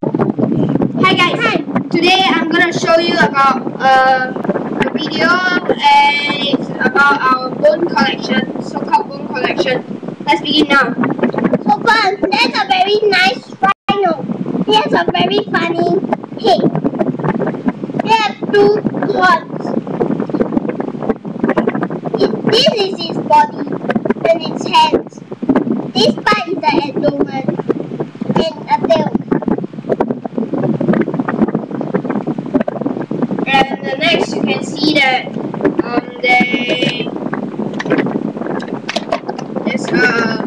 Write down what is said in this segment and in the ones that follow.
Hi guys. Hi. Today I'm gonna show you about a video, and it's about our bone collection, so-called bone collection. Let's begin now. So fun. That's a very nice rhino. He has a very funny head. He has two horns. This is his body and its hands. This part is the abdomen and a tail. And the next you can see that there's a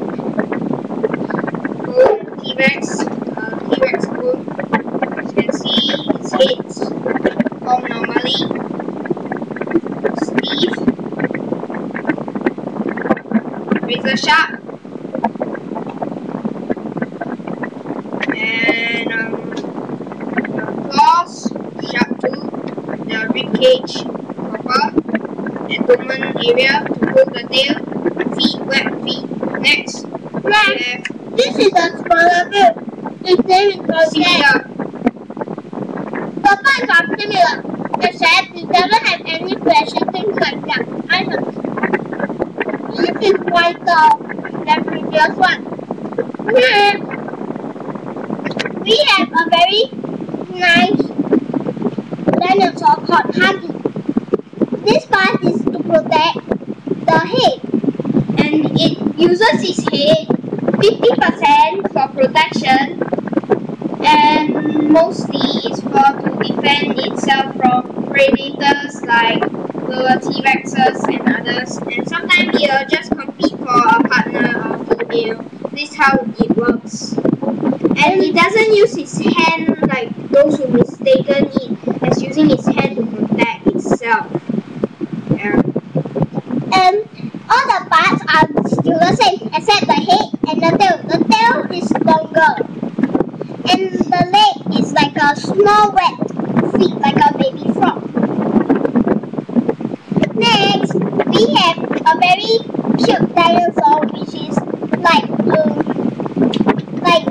bone, T-Rex bone. As you can see, its head's formed normally, stiff, razor sharp, and claws, sharp too. The rib cage, proper, abdomen area to hold the tail, feet, web feet. Next, This is a smaller bit. Its name is called similar. The parts are similar, except it doesn't have any fleshy things like that. This is whiter than previous one. Next, we have a very nice dinosaur called Huggy. This part is to protect the head, And it uses its head 50% for protection, and mostly is for to defend itself from predators like lower T-Rexes and others. And sometimes it'll just compete for a partner or female. This is how it works. And it doesn't use its hand like those who mistaken it as using its hand to protect itself. Yeah. and all the parts are still the same except the head and the tail. The tail is longer, and the leg is like a small wet feet, like a baby frog. Next, we have a very cute dinosaur, which is like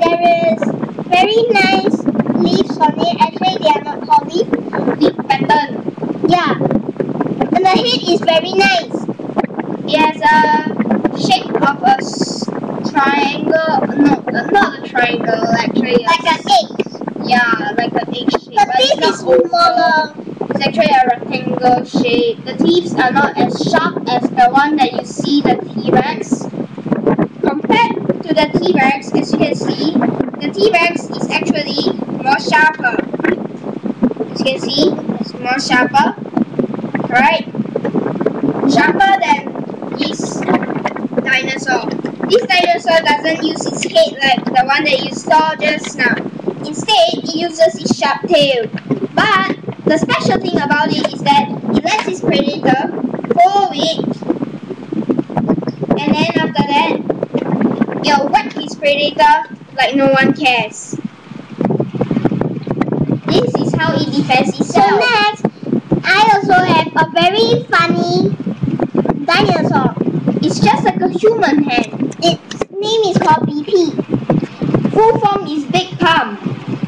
there is very nice leaves on it. Actually, they are not called leaves. Leaf pattern. Yeah, and the head is very nice. It has a shape of a triangle. No, not a triangle. Actually, Like an egg. yeah, like an egg shape. The but teeth it's is not oval. smaller. It's actually a rectangle shape. The teeth are not as sharp as the one that you see the T-Rex. Compared to the T-Rex, as you can see, the T-Rex is actually more sharper. As you can see, it's more sharper. Right? Sharper than this dinosaur. This dinosaur doesn't use its head like the one that you saw just now. Instead, it uses its sharp tail. But the special thing about it is that it lets its predator follow it, and then after that, it'll whack its predator like no one cares. This is how it defends So itself. next, I also have a very funny dinosaur. It's just like a human hand. Its name is called BP. Full form is big palm.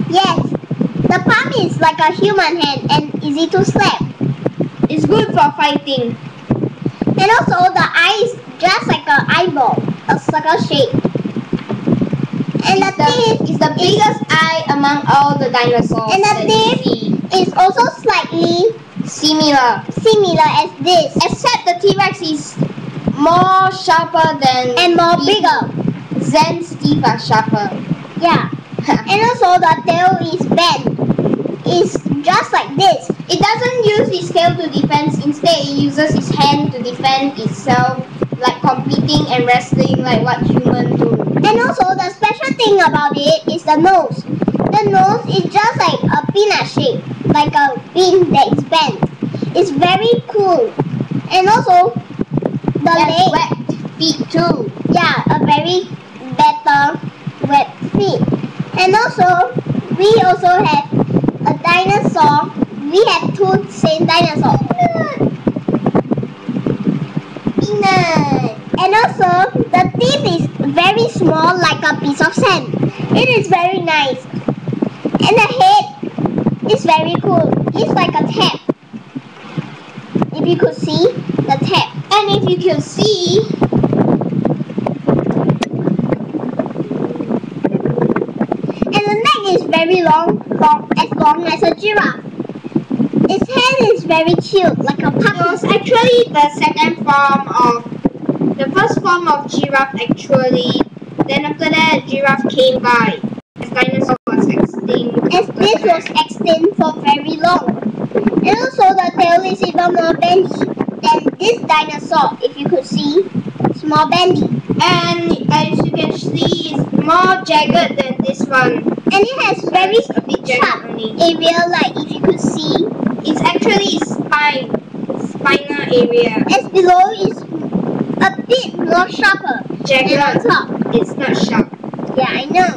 Yes, the palm is like a human hand and easy to slap. It's good for fighting. And also the eye is just like an eyeball, a circle shape. And the teeth It's the biggest eye among all the dinosaurs. And the that you teeth see. is also slightly Similar. similar as this Except the T-Rex is more sharper than and more BP. bigger. Zen's teeth are sharper. Yeah. And also the tail is bent. It's just like this. It doesn't use its tail to defend. Instead, it uses its hand to defend itself, like competing and wrestling like what humans do. And also the special thing about it is the nose. The nose is just like a peanut shape, like a bean that is bent. It's very cool. And also the It has leg, webbed feet too. yeah, a very better wet feet. And also we also have a dinosaur. We have two same dinosaurs. Peanut. And also the teeth is very small, like a piece of sand. It is very nice. And the head is very cool. It's like a tap. If you could see the tap. And if you can see, and the neck is very long as a giraffe. Its head is very cute, like a it puppy. was actually the second form of, the first form of giraffe actually. Then after that, giraffe came by. As dinosaur was extinct. As this was extinct for very long. And also the tail is even more bendy than this dinosaur, if you could see. It's more bendy. And as you can see, it's more jagged than this one. And it has very a bit jagged sharp only. area, like if you could see. It's actually spinal area. As below is a bit more sharper Jagged. than on top. It's not sharp. Yeah, I know.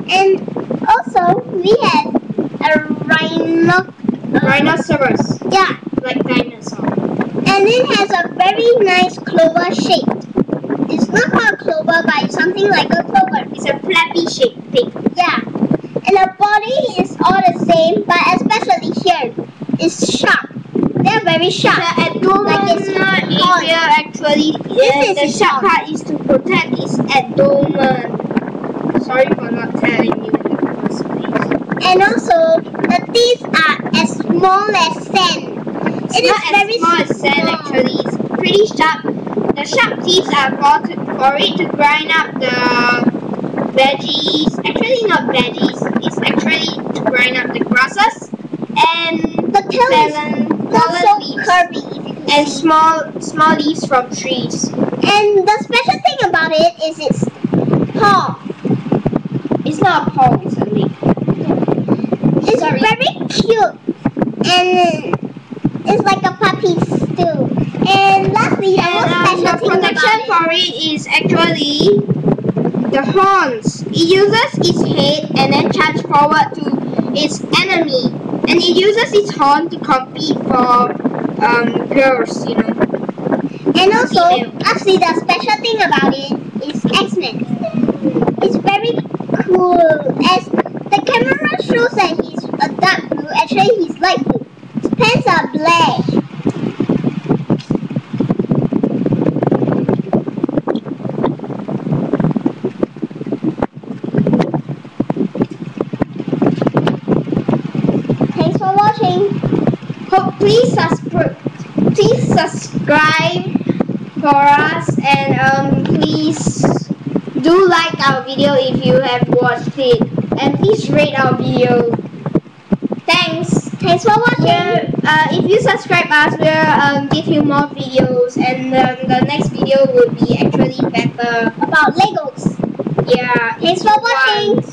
And also we have a Rhinoceros, yeah, like dinosaur. and it has a very nice clover shape. It's not called clover, but it's something like a clover. It's a flappy shaped thing. Yeah, and the body is all the same, but especially here, it's sharp. They're very sharp. The abdomen Like it's hard. area actually, This the is sharp hard. part is to protect its abdomen. Sorry for not telling you in the first place. And also, the teeth are as small as sand. It's It is not very as small as sand small. actually. It's pretty sharp. The sharp teeth are for it to grind up the veggies. Actually, not veggies. It's actually to grind up the grasses and The tail is fallen not so leaves curvy, if you can and see. small leaves from trees. And the special thing about it is its paw. It's not a paw, it's a leg. It's Sorry. very cute, and it's like a puppy too. And lastly, the most And special the thing protection about for it is actually the horns. It uses its head and then charge forward to its enemy. And it uses its horn to compete for girls, you know. and also, female. actually, the special thing about it is X-Men. It's very cool. As the camera shows that he's a dark blue, actually he's light blue. His pants are black. Thanks for watching. Please subscribe for us, and please do like our video if you have watched it, and please rate our video. Thanks. Thanks for watching. If you subscribe us, we'll give you more videos, and the next video will be actually better. About Legos. Yeah. Thanks for watching.